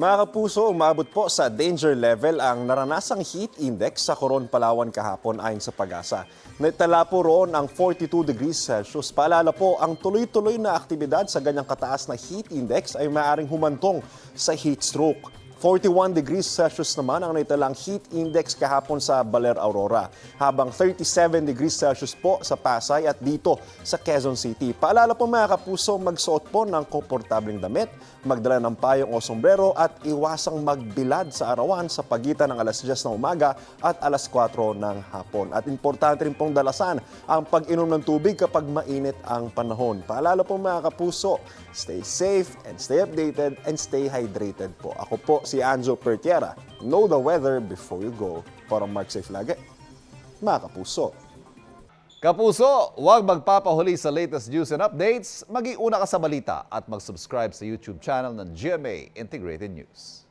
Mga kapuso, umabot po sa danger level ang naranasang heat index sa Coron, Palawan kahapon ayon sa Pag-asa. Naitala po roon ang 42 degrees Celsius. Paalala po, ang tuloy-tuloy na aktibidad sa ganyang kataas na heat index ay maaaring humantong sa heat stroke. 41 degrees Celsius naman ang naitalang heat index kahapon sa Baler, Aurora, habang 37 degrees Celsius po sa Pasay at dito sa Quezon City. Paalala po mga kapuso, magsuot po ng komportabling damit, magdala ng payong o sombrero at iwasang magbilad sa arawan sa pagitan ng alas 10 ng umaga at alas 4 ng hapon. At importante rin pong dalasan ang pag-inom ng tubig kapag mainit ang panahon. Paalala po mga kapuso, stay safe and stay updated and stay hydrated po. Ako po si Anjo Pertiera. Know the weather before you go. Para Mark Safe lagi, mga kapuso. Kapuso, huwag magpapahuli sa latest news and updates. Mag-iuna ka sa balita at mag-subscribe sa YouTube channel ng GMA Integrated News.